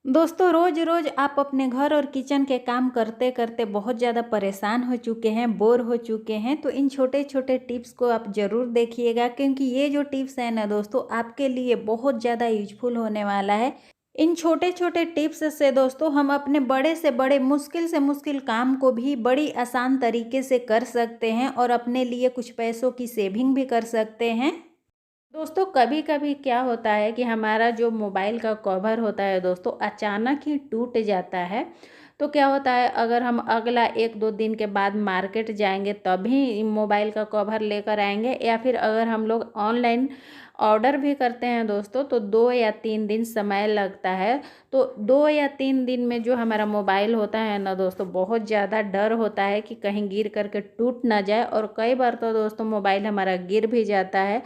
दोस्तों रोज़ रोज़ आप अपने घर और किचन के काम करते करते बहुत ज़्यादा परेशान हो चुके हैं, बोर हो चुके हैं, तो इन छोटे छोटे टिप्स को आप ज़रूर देखिएगा, क्योंकि ये जो टिप्स है ना दोस्तों, आपके लिए बहुत ज़्यादा यूजफुल होने वाला है। इन छोटे छोटे टिप्स से दोस्तों हम अपने बड़े से मुश्किल काम को भी बड़ी आसान तरीके से कर सकते हैं और अपने लिए कुछ पैसों की सेविंग भी कर सकते हैं। दोस्तों कभी कभी क्या होता है कि हमारा जो मोबाइल का कवर होता है दोस्तों अचानक ही टूट जाता है। तो क्या होता है, अगर हम अगला 1-2 दिन के बाद मार्केट जाएंगे तभी मोबाइल का कवर लेकर आएंगे, या फिर अगर हम लोग ऑनलाइन ऑर्डर भी करते हैं दोस्तों तो 2 या 3 दिन समय लगता है। तो 2 या 3 दिन में जो हमारा मोबाइल होता है ना दोस्तों, बहुत ज़्यादा डर होता है कि कहीं गिर करके टूट ना जाए, और कई बार तो दोस्तों मोबाइल हमारा गिर भी जाता है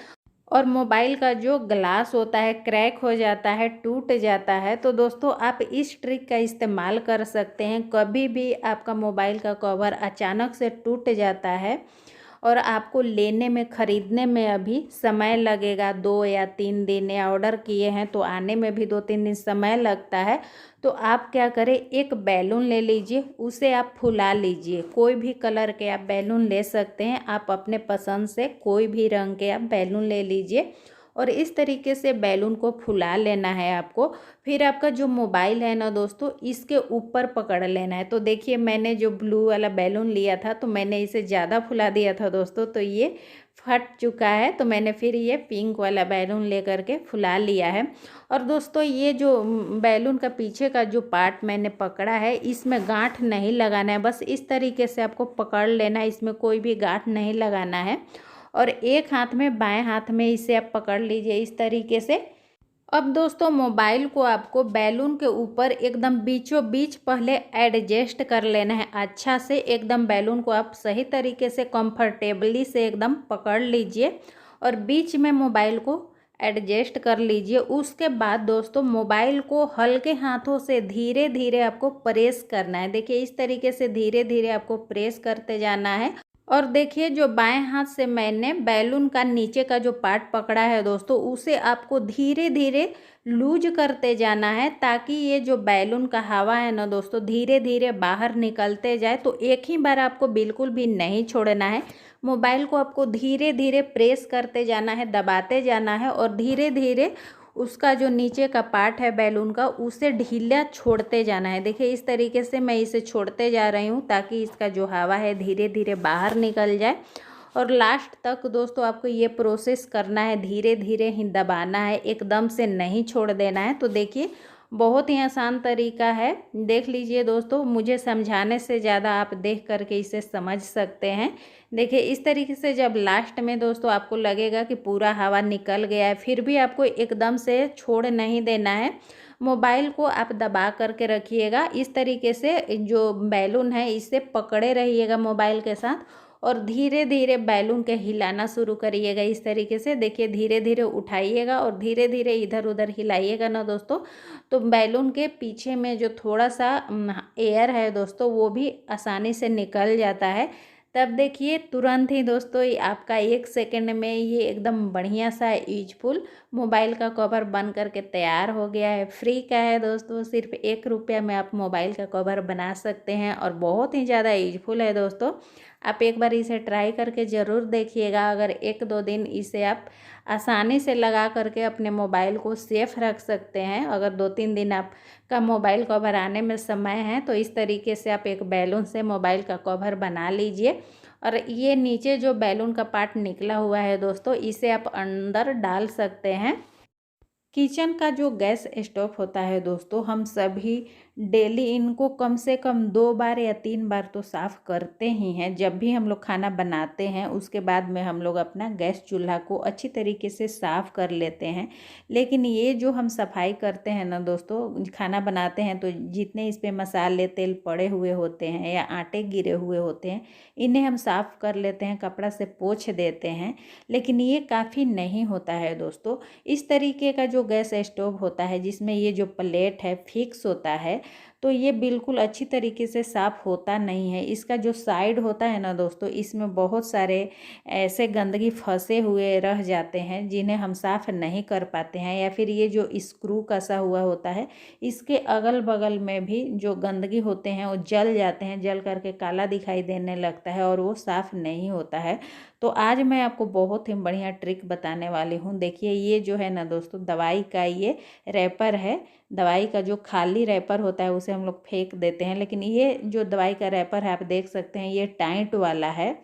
और मोबाइल का जो ग्लास होता है क्रैक हो जाता है, टूट जाता है। तो दोस्तों आप इस ट्रिक का इस्तेमाल कर सकते हैं। कभी भी आपका मोबाइल का कवर अचानक से टूट जाता है और आपको लेने में, ख़रीदने में अभी समय लगेगा 2 या 3 दिन, या ऑर्डर किए हैं तो आने में भी 2-3 दिन समय लगता है। तो आप क्या करें, एक बैलून ले लीजिए, उसे आप फुला लीजिए। कोई भी कलर के आप बैलून ले सकते हैं, आप अपने पसंद से कोई भी रंग के आप बैलून ले लीजिए और इस तरीके से बैलून को फुला लेना है आपको। फिर आपका जो मोबाइल है ना दोस्तों, इसके ऊपर पकड़ लेना है। तो देखिए मैंने जो ब्लू वाला बैलून लिया था तो मैंने इसे ज़्यादा फुला दिया था दोस्तों, तो ये फट चुका है। तो मैंने फिर ये पिंक वाला बैलून लेकर के फुला लिया है। और दोस्तों ये जो बैलून का पीछे का जो पार्ट मैंने पकड़ा है, इसमें गांठ नहीं लगाना है, बस इस तरीके से आपको पकड़ लेना है, इसमें कोई भी गांठ नहीं लगाना है। और एक हाथ में, बाएं हाथ में इसे आप पकड़ लीजिए इस तरीके से। अब दोस्तों मोबाइल को आपको बैलून के ऊपर एकदम बीचों बीच पहले एडजस्ट कर लेना है अच्छा से। एकदम बैलून को आप सही तरीके से कंफर्टेबली से एकदम पकड़ लीजिए और बीच में मोबाइल को एडजस्ट कर लीजिए। उसके बाद दोस्तों मोबाइल को हल्के हाथों से धीरे धीरे आपको प्रेस करना है। देखिए इस तरीके से धीरे धीरे आपको प्रेस करते जाना है। और देखिए जो बाएं हाथ से मैंने बैलून का नीचे का जो पार्ट पकड़ा है दोस्तों, उसे आपको धीरे धीरे लूज करते जाना है, ताकि ये जो बैलून का हवा है ना दोस्तों धीरे धीरे बाहर निकलते जाए। तो एक ही बार आपको बिल्कुल भी नहीं छोड़ना है, मोबाइल को आपको धीरे धीरे प्रेस करते जाना है, दबाते जाना है और धीरे धीरे उसका जो नीचे का पार्ट है बैलून का, उसे ढीला छोड़ते जाना है। देखिए इस तरीके से मैं इसे छोड़ते जा रही हूँ ताकि इसका जो हवा है धीरे धीरे बाहर निकल जाए। और लास्ट तक दोस्तों आपको ये प्रोसेस करना है, धीरे धीरे ही दबाना है, एकदम से नहीं छोड़ देना है। तो देखिए बहुत ही आसान तरीका है, देख लीजिए दोस्तों, मुझे समझाने से ज़्यादा आप देख करके इसे समझ सकते हैं। देखिए इस तरीके से जब लास्ट में दोस्तों आपको लगेगा कि पूरा हवा निकल गया है, फिर भी आपको एकदम से छोड़ नहीं देना है, मोबाइल को आप दबा करके रखिएगा। इस तरीके से जो बैलून है इसे पकड़े रहिएगा मोबाइल के साथ और धीरे धीरे बैलून के हिलाना शुरू करिएगा। इस तरीके से देखिए धीरे धीरे उठाइएगा और धीरे धीरे इधर उधर हिलाइएगा ना दोस्तों, तो बैलून के पीछे में जो थोड़ा सा एयर है दोस्तों वो भी आसानी से निकल जाता है। तब देखिए तुरंत ही दोस्तों ये आपका 1 सेकंड में ये एकदम बढ़िया सा यूजफुल मोबाइल का कवर बन करके तैयार हो गया है। फ्री का है दोस्तों, सिर्फ 1 रुपया में आप मोबाइल का कवर बना सकते हैं और बहुत ही ज़्यादा यूजफुल है दोस्तों। आप एक बार इसे ट्राई करके ज़रूर देखिएगा। अगर 1-2 दिन इसे आप आसानी से लगा करके अपने मोबाइल को सेफ रख सकते हैं। अगर 2-3 दिन आपका मोबाइल कवर आने में समय है तो इस तरीके से आप एक बैलून से मोबाइल का कवर बना लीजिए। और ये नीचे जो बैलून का पार्ट निकला हुआ है दोस्तों, इसे आप अंदर डाल सकते हैं। किचन का जो गैस स्टोव होता है दोस्तों, हम सभी डेली इनको कम से कम 2 बार या 3 बार तो साफ़ करते ही हैं। जब भी हम लोग खाना बनाते हैं उसके बाद में हम लोग अपना गैस चूल्हा को अच्छी तरीके से साफ़ कर लेते हैं। लेकिन ये जो हम सफाई करते हैं ना दोस्तों, खाना बनाते हैं तो जितने इस पे मसाले तेल पड़े हुए होते हैं या आटे गिरे हुए होते हैं, इन्हें हम साफ़ कर लेते हैं, कपड़ा से पोंछ देते हैं। लेकिन ये काफ़ी नहीं होता है दोस्तों। इस तरीके का जो गैस स्टोव होता है जिसमें ये जो प्लेट है फिक्स होता है, तो ये बिल्कुल अच्छी तरीके से साफ़ होता नहीं है। इसका जो साइड होता है ना दोस्तों, इसमें बहुत सारे ऐसे गंदगी फंसे हुए रह जाते हैं जिन्हें हम साफ़ नहीं कर पाते हैं, या फिर ये जो स्क्रू कसा हुआ होता है इसके अगल बगल में भी जो गंदगी होते हैं वो जल जाते हैं, जल करके काला दिखाई देने लगता है और वो साफ़ नहीं होता है। तो आज मैं आपको बहुत ही बढ़िया ट्रिक बताने वाली हूँ। देखिए ये जो है ना दोस्तों, दवाई का ये रैपर है। दवाई का जो खाली रैपर होता है उसे हम लोग फेंक देते हैं, लेकिन ये जो दवाई का रैपर है आप देख सकते हैं ये टाइट वाला है।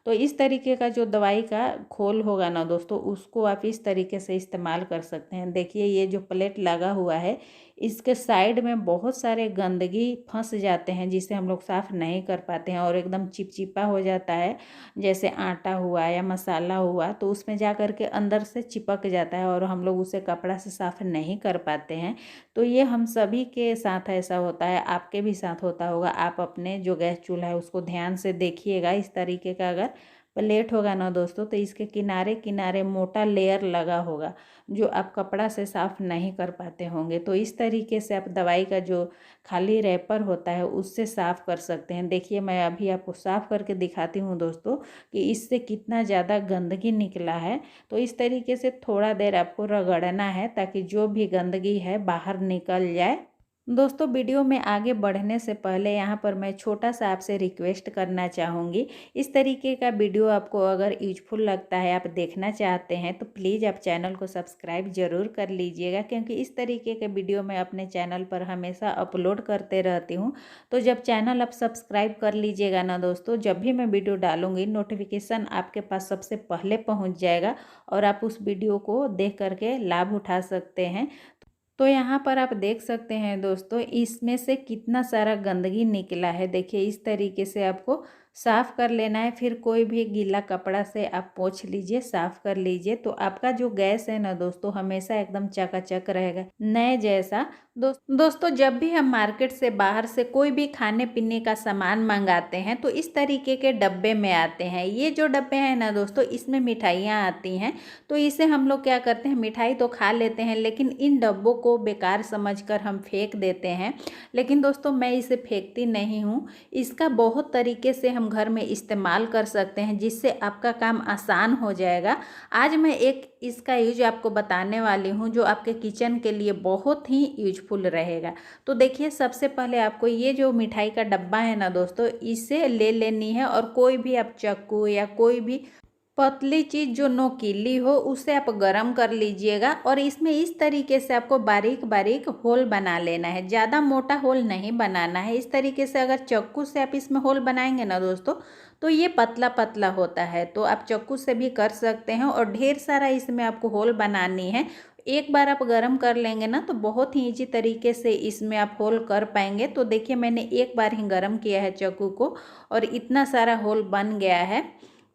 तो इस तरीके का जो दवाई का खोल होगा ना दोस्तों, उसको आप इस तरीके से इस्तेमाल कर सकते हैं। देखिए ये जो प्लेट लगा हुआ है इसके साइड में बहुत सारे गंदगी फंस जाते हैं जिसे हम लोग साफ़ नहीं कर पाते हैं और एकदम चिपचिपा हो जाता है। जैसे आटा हुआ या मसाला हुआ तो उसमें जा कर के अंदर से चिपक जाता है और हम लोग उसे कपड़ा से साफ़ नहीं कर पाते हैं। तो ये हम सभी के साथ ऐसा होता है, आपके भी साथ होता होगा। आप अपने जो गैस चूल्हा है उसको ध्यान से देखिएगा। इस तरीके का अगर प्लेट होगा ना दोस्तों, तो इसके किनारे किनारे मोटा लेयर लगा होगा जो आप कपड़ा से साफ़ नहीं कर पाते होंगे। तो इस तरीके से आप दवाई का जो खाली रैपर होता है उससे साफ़ कर सकते हैं। देखिए मैं अभी आपको साफ़ करके दिखाती हूँ दोस्तों कि इससे कितना ज़्यादा गंदगी निकला है। तो इस तरीके से थोड़ा देर आपको रगड़ना है ताकि जो भी गंदगी है बाहर निकल जाए। दोस्तों वीडियो में आगे बढ़ने से पहले यहाँ पर मैं छोटा सा आपसे रिक्वेस्ट करना चाहूँगी। इस तरीके का वीडियो आपको अगर यूजफुल लगता है, आप देखना चाहते हैं, तो प्लीज़ आप चैनल को सब्सक्राइब ज़रूर कर लीजिएगा, क्योंकि इस तरीके के वीडियो मैं अपने चैनल पर हमेशा अपलोड करते रहती हूँ। तो जब चैनल आप सब्सक्राइब कर लीजिएगा ना दोस्तों, जब भी मैं वीडियो डालूँगी नोटिफिकेशन आपके पास सबसे पहले पहुँच जाएगा और आप उस वीडियो को देख करके लाभ उठा सकते हैं। तो यहाँ पर आप देख सकते हैं दोस्तों, इसमें से कितना सारा गंदगी निकला है। देखिए इस तरीके से आपको साफ़ कर लेना है। फिर कोई भी गीला कपड़ा से आप पोंछ लीजिए, साफ़ कर लीजिए। तो आपका जो गैस है ना दोस्तों, हमेशा एकदम चकाचक रहेगा, नए जैसा। दोस्तों जब भी हम मार्केट से बाहर से कोई भी खाने पीने का सामान मंगाते हैं तो इस तरीके के डब्बे में आते हैं। ये जो डब्बे हैं ना दोस्तों, इसमें मिठाइयाँ आती हैं। तो इसे हम लोग क्या करते हैं, मिठाई तो खा लेते हैं लेकिन इन डब्बों को बेकार समझकर हम फेंक देते हैं। लेकिन दोस्तों मैं इसे फेंकती नहीं हूँ। इसका बहुत तरीके से हम घर में इस्तेमाल कर सकते हैं जिससे आपका काम आसान हो जाएगा। आज मैं एक इसका यूज आपको बताने वाली हूँ जो आपके किचन के लिए बहुत ही यूजफुल रहेगा। तो देखिए सबसे पहले आपको ये जो मिठाई का डब्बा है ना दोस्तों, इसे ले लेनी है और कोई भी आप चाकू या कोई भी पतली चीज़ जो नोकीली हो उसे आप गरम कर लीजिएगा और इसमें इस तरीके से आपको बारीक बारीक होल बना लेना है। ज़्यादा मोटा होल नहीं बनाना है। इस तरीके से अगर चाकू से आप इसमें होल बनाएंगे ना दोस्तों, तो ये पतला पतला होता है। तो आप चाकू से भी कर सकते हैं और ढेर सारा इसमें आपको होल बनानी है। एक बार आप गरम कर लेंगे ना तो बहुत ही ईजी तरीके से इसमें आप होल कर पाएंगे। तो देखिए मैंने एक बार ही गरम किया है चाकू को और इतना सारा होल बन गया है।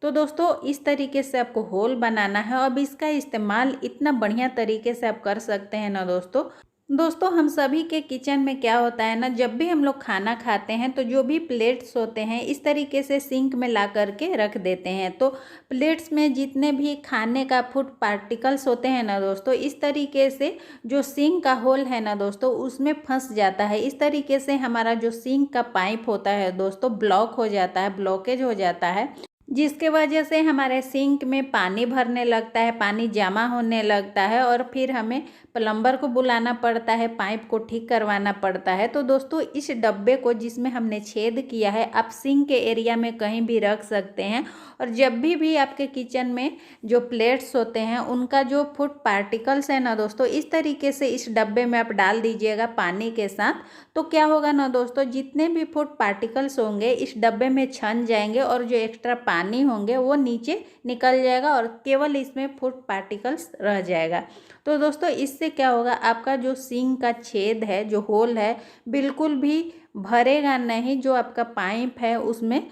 तो दोस्तों इस तरीके से आपको होल बनाना है। अब इसका इस्तेमाल इतना बढ़िया तरीके से आप कर सकते हैं ना दोस्तों हम सभी के किचन में क्या होता है ना, जब भी हम लोग खाना खाते हैं तो जो भी प्लेट्स होते हैं इस तरीके से सिंक में ला करके रख देते हैं। तो प्लेट्स में जितने भी खाने का फूड पार्टिकल्स होते हैं ना दोस्तों, इस तरीके से जो सिंक का होल है ना दोस्तों उसमें फंस जाता है। इस तरीके से हमारा जो सिंक का पाइप होता है दोस्तों ब्लॉक हो जाता है, ब्लॉकेज हो जाता है, जिसके वजह से हमारे सिंक में पानी भरने लगता है, पानी जमा होने लगता है और फिर हमें प्लम्बर को बुलाना पड़ता है, पाइप को ठीक करवाना पड़ता है। तो दोस्तों इस डब्बे को जिसमें हमने छेद किया है आप सिंक के एरिया में कहीं भी रख सकते हैं। और जब भी आपके किचन में जो प्लेट्स होते हैं उनका जो फूड पार्टिकल्स है ना दोस्तों, इस तरीके से इस डब्बे में आप डाल दीजिएगा पानी के साथ। तो क्या होगा ना दोस्तों, जितने भी फूड पार्टिकल्स होंगे इस डब्बे में छन जाएंगे और जो एक्स्ट्रा पानी होंगे वो नीचे निकल जाएगा और केवल इसमें फूड पार्टिकल्स रह जाएगा। तो दोस्तों इससे क्या होगा, आपका जो सिंक का छेद है, जो होल है, बिल्कुल भी भरेगा नहीं। जो आपका पाइप है उसमें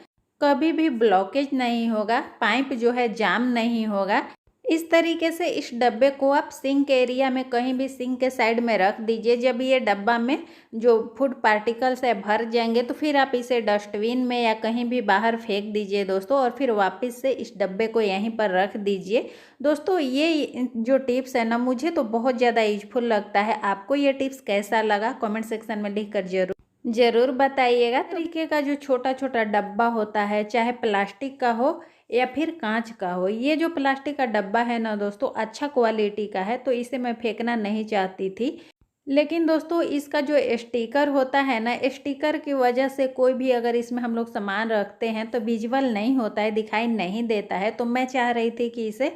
कभी भी ब्लॉकेज नहीं होगा, पाइप जो है जाम नहीं होगा। इस तरीके से इस डब्बे को आप सिंक एरिया में कहीं भी सिंक के साइड में रख दीजिए। जब ये डब्बा में जो फूड पार्टिकल्स है भर जाएंगे तो फिर आप इसे डस्टबिन में या कहीं भी बाहर फेंक दीजिए दोस्तों, और फिर वापस से इस डब्बे को यहीं पर रख दीजिए। दोस्तों ये जो टिप्स है ना मुझे तो बहुत ज़्यादा यूजफुल लगता है। आपको ये टिप्स कैसा लगा कमेंट सेक्शन में लिख कर जरूर ज़रूर बताइएगा। तरीके का जो छोटा छोटा डब्बा होता है, चाहे प्लास्टिक का हो या फिर कांच का हो, ये जो प्लास्टिक का डब्बा है ना दोस्तों, अच्छा क्वालिटी का है, तो इसे मैं फेंकना नहीं चाहती थी। लेकिन दोस्तों इसका जो स्टिकर होता है ना, स्टिकर की वजह से कोई भी अगर इसमें हम लोग सामान रखते हैं तो विजुअल नहीं होता है, दिखाई नहीं देता है। तो मैं चाह रही थी कि इसे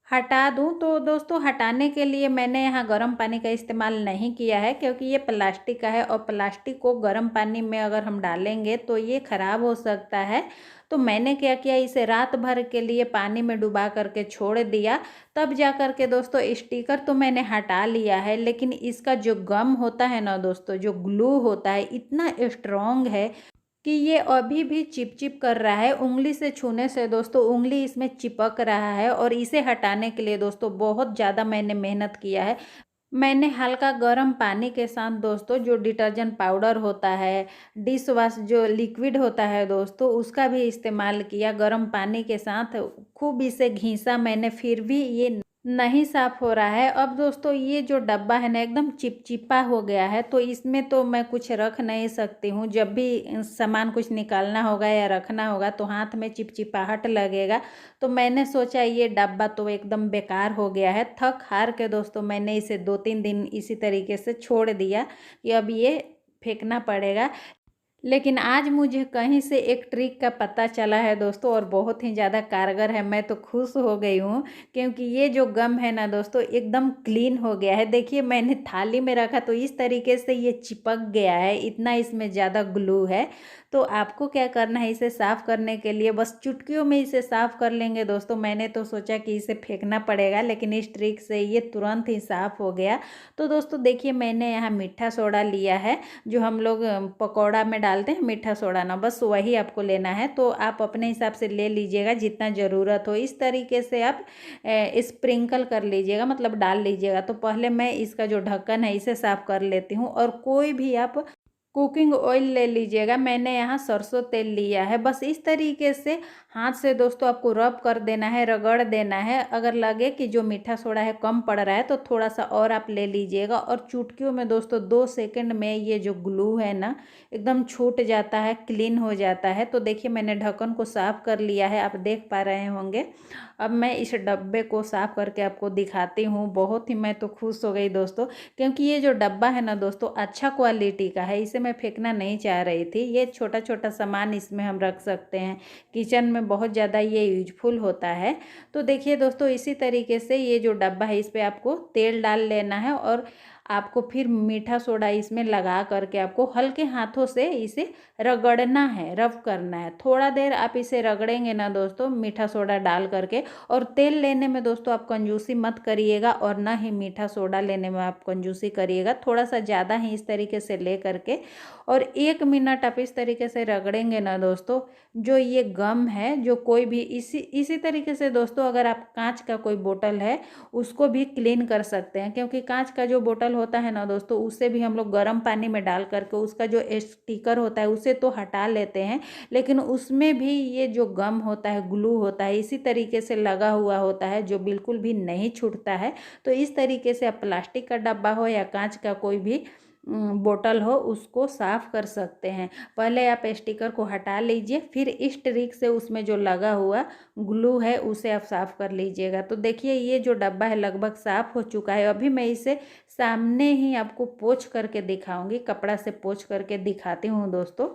हटा दूँ। तो दोस्तों हटाने के लिए मैंने यहाँ गर्म पानी का इस्तेमाल नहीं किया है, क्योंकि ये प्लास्टिक का है और प्लास्टिक को गर्म पानी में अगर हम डालेंगे तो ये ख़राब हो सकता है। तो मैंने क्या किया, इसे रात भर के लिए पानी में डुबा करके छोड़ दिया। तब जा कर के दोस्तों स्टिकर तो मैंने हटा लिया है, लेकिन इसका जो गम होता है ना दोस्तों, जो ग्लू होता है, इतना स्ट्रॉन्ग है कि ये अभी भी चिपचिप कर रहा है। उंगली से छूने से दोस्तों उंगली इसमें चिपक रहा है, और इसे हटाने के लिए दोस्तों बहुत ज़्यादा मैंने मेहनत किया है। मैंने हल्का गर्म पानी के साथ दोस्तों जो डिटर्जेंट पाउडर होता है, डिश वॉश जो लिक्विड होता है दोस्तों, उसका भी इस्तेमाल किया। गर्म पानी के साथ खूब इसे घिसा मैंने, फिर भी ये नहीं साफ़ हो रहा है। अब दोस्तों ये जो डब्बा है ना, एकदम चिपचिपा हो गया है, तो इसमें तो मैं कुछ रख नहीं सकती हूँ। जब भी सामान कुछ निकालना होगा या रखना होगा तो हाथ में चिपचिपाहट लगेगा। तो मैंने सोचा ये डब्बा तो एकदम बेकार हो गया है। थक हार के दोस्तों मैंने इसे 2-3 दिन इसी तरीके से छोड़ दिया कि अब ये फेंकना पड़ेगा। लेकिन आज मुझे कहीं से एक ट्रिक का पता चला है दोस्तों, और बहुत ही ज़्यादा कारगर है। मैं तो खुश हो गई हूँ, क्योंकि ये जो गम है ना दोस्तों एकदम क्लीन हो गया है। देखिए मैंने थाली में रखा तो इस तरीके से ये चिपक गया है, इतना इसमें ज़्यादा ग्लू है। तो आपको क्या करना है, इसे साफ़ करने के लिए बस चुटकियों में इसे साफ़ कर लेंगे दोस्तों। मैंने तो सोचा कि इसे फेंकना पड़ेगा, लेकिन इस ट्रिक से ये तुरंत ही साफ़ हो गया। तो दोस्तों देखिए मैंने यहाँ मीठा सोडा लिया है, जो हम लोग पकौड़ा में डालते हैं मीठा सोडा ना, बस वही आपको लेना है। तो आप अपने हिसाब से ले लीजिएगा जितना ज़रूरत हो। इस तरीके से आप स्प्रिंकल कर लीजिएगा, मतलब डाल लीजिएगा। तो पहले मैं इसका जो ढक्कन है इसे साफ़ कर लेती हूँ। और कोई भी आप कुकिंग ऑयल ले लीजिएगा, मैंने यहाँ सरसों तेल लिया है। बस इस तरीके से हाथ से दोस्तों आपको रब कर देना है, रगड़ देना है। अगर लगे कि जो मीठा सोडा है कम पड़ रहा है तो थोड़ा सा और आप ले लीजिएगा, और चुटकियों में दोस्तों 2 सेकंड में ये जो ग्लू है ना एकदम छूट जाता है, क्लीन हो जाता है। तो देखिए मैंने ढक्कन को साफ़ कर लिया है, आप देख पा रहे होंगे। अब मैं इस डब्बे को साफ़ करके आपको दिखाती हूँ। बहुत ही मैं तो खुश हो गई दोस्तों, क्योंकि ये जो डब्बा है ना दोस्तों अच्छा क्वालिटी का है। इसे मैं फेंकना नहीं चाह रही थी। ये छोटा छोटा सामान इसमें हम रख सकते हैं, किचन में बहुत ज़्यादा ये यूजफुल होता है। तो देखिए दोस्तों इसी तरीके से ये जो डब्बा है इस पर आपको तेल डाल लेना है, और आपको फिर मीठा सोडा इसमें लगा करके आपको हल्के हाथों से इसे रगड़ना है, रब करना है। थोड़ा देर आप इसे रगड़ेंगे ना दोस्तों मीठा सोडा डाल करके। और तेल लेने में दोस्तों आप कंजूसी मत करिएगा, और ना ही मीठा सोडा लेने में आप कंजूसी करिएगा। थोड़ा सा ज़्यादा ही इस तरीके से ले करके, और 1 मिनट आप इस तरीके से रगड़ेंगे ना दोस्तों, जो ये गम है, जो कोई भी इसी तरीके से दोस्तों अगर आप कांच का कोई बोतल है उसको भी क्लीन कर सकते हैं। क्योंकि कांच का जो बोतल होता है ना दोस्तों, उससे भी हम लोग गर्म पानी में डाल करके उसका जो स्टिकर होता है उसे तो हटा लेते हैं, लेकिन उसमें भी ये जो गम होता है, ग्लू होता है, इसी तरीके से लगा हुआ होता है, जो बिल्कुल भी नहीं छूटता है। तो इस तरीके से आप प्लास्टिक का डब्बा हो या कांच का कोई भी बोतल हो उसको साफ़ कर सकते हैं। पहले आप स्टिकर को हटा लीजिए, फिर इस ट्रिक से उसमें जो लगा हुआ ग्लू है उसे आप साफ़ कर लीजिएगा। तो देखिए ये जो डब्बा है लगभग साफ़ हो चुका है। अभी मैं इसे सामने ही आपको पोंछ करके दिखाऊंगी, कपड़ा से पोंछ करके दिखाती हूँ दोस्तों।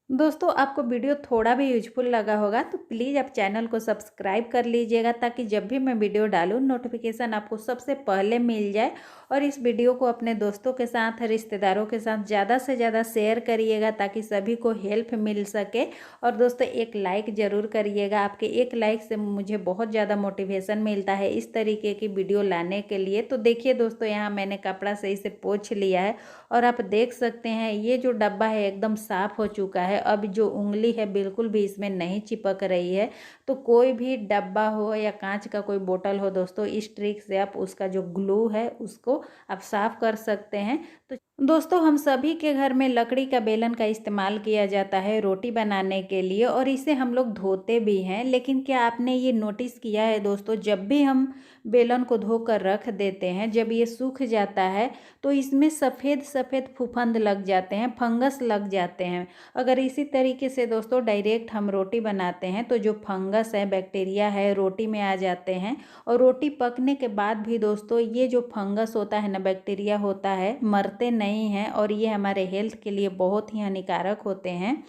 दोस्तों आपको वीडियो थोड़ा भी यूजफुल लगा होगा तो प्लीज़ आप चैनल को सब्सक्राइब कर लीजिएगा, ताकि जब भी मैं वीडियो डालूँ नोटिफिकेशन आपको सबसे पहले मिल जाए। और इस वीडियो को अपने दोस्तों के साथ, रिश्तेदारों के साथ ज़्यादा से ज़्यादा शेयर करिएगा, ताकि सभी को हेल्प मिल सके। और दोस्तों एक लाइक ज़रूर करिएगा, आपके एक लाइक से मुझे बहुत ज़्यादा मोटिवेशन मिलता है इस तरीके की वीडियो लाने के लिए। तो देखिए दोस्तों यहाँ मैंने कपड़ा से इसे पोंछ लिया है, और आप देख सकते हैं ये जो डब्बा है एकदम साफ़ हो चुका है। अब जो उंगली है बिल्कुल भी इसमें नहीं चिपक रही है। तो कोई भी डब्बा हो या कांच का कोई बोतल हो दोस्तों, इस ट्रिक से आप उसका जो ग्लू है उसको आप साफ़ कर सकते हैं। तो दोस्तों हम सभी के घर में लकड़ी का बेलन का इस्तेमाल किया जाता है रोटी बनाने के लिए और इसे हम लोग धोते भी हैं। लेकिन क्या आपने ये नोटिस किया है दोस्तों, जब भी हम बेलन को धोकर रख देते हैं, जब ये सूख जाता है तो इसमें सफ़ेद सफ़ेद फफूंद लग जाते हैं, फंगस लग जाते हैं। अगर इसी तरीके से दोस्तों डायरेक्ट हम रोटी बनाते हैं तो जो फंगस है, बैक्टीरिया है, रोटी में आ जाते हैं। और रोटी पकने के बाद भी दोस्तों ये जो फंगस होता है ना, बैक्टीरिया होता है, मरते नहीं हैं और ये हमारे हेल्थ के लिए बहुत ही हानिकारक होते हैं।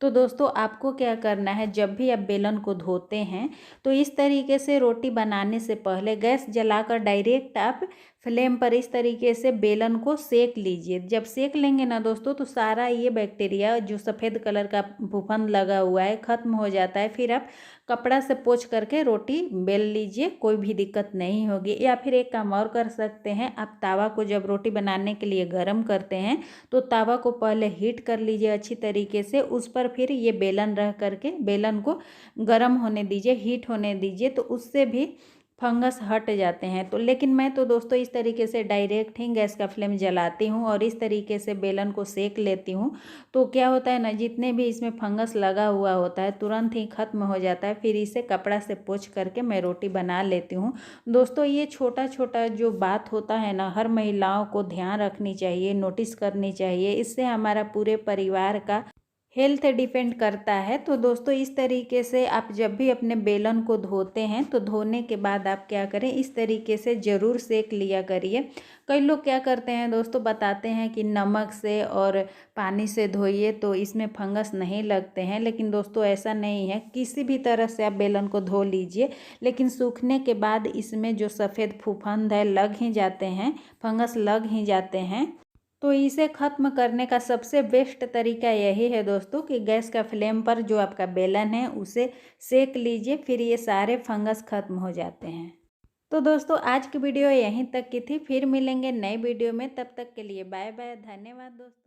तो दोस्तों आपको क्या करना है, जब भी आप बेलन को धोते हैं तो इस तरीके से रोटी बनाने से पहले गैस जलाकर डायरेक्ट आप फ्लेम पर इस तरीके से बेलन को सेक लीजिए। जब सेक लेंगे ना दोस्तों तो सारा ये बैक्टीरिया जो सफ़ेद कलर का फफूंद लगा हुआ है ख़त्म हो जाता है। फिर आप कपड़ा से पोंछ करके रोटी बेल लीजिए, कोई भी दिक्कत नहीं होगी। या फिर एक काम और कर सकते हैं, आप तावा को जब रोटी बनाने के लिए गर्म करते हैं तो तावा को पहले हीट कर लीजिए अच्छी तरीके से, उस पर फिर ये बेलन रख करके बेलन को गर्म होने दीजिए, हीट होने दीजिए, तो उससे भी फंगस हट जाते हैं। तो लेकिन मैं तो दोस्तों इस तरीके से डायरेक्ट ही गैस का फ्लेम जलाती हूँ और इस तरीके से बेलन को सेक लेती हूँ। तो क्या होता है ना, जितने भी इसमें फंगस लगा हुआ होता है तुरंत ही ख़त्म हो जाता है। फिर इसे कपड़ा से पोंछ करके मैं रोटी बना लेती हूँ। दोस्तों ये छोटा छोटा जो बात होता है ना, हर महिलाओं को ध्यान रखनी चाहिए, नोटिस करनी चाहिए। इससे हमारा पूरे परिवार का हेल्थ डिपेंड करता है। तो दोस्तों इस तरीके से आप जब भी अपने बेलन को धोते हैं तो धोने के बाद आप क्या करें, इस तरीके से ज़रूर सेक लिया करिए। कई लोग क्या करते हैं दोस्तों, बताते हैं कि नमक से और पानी से धोइए तो इसमें फंगस नहीं लगते हैं। लेकिन दोस्तों ऐसा नहीं है, किसी भी तरह से आप बेलन को धो लीजिए, लेकिन सूखने के बाद इसमें जो सफ़ेद फफूंद है लग ही जाते हैं, फंगस लग ही जाते हैं। तो इसे ख़त्म करने का सबसे बेस्ट तरीका यही है दोस्तों कि गैस का फ्लेम पर जो आपका बेलन है उसे सेक लीजिए, फिर ये सारे फंगस ख़त्म हो जाते हैं। तो दोस्तों आज की वीडियो यहीं तक की थी, फिर मिलेंगे नए वीडियो में, तब तक के लिए बाय बाय, धन्यवाद दोस्तों।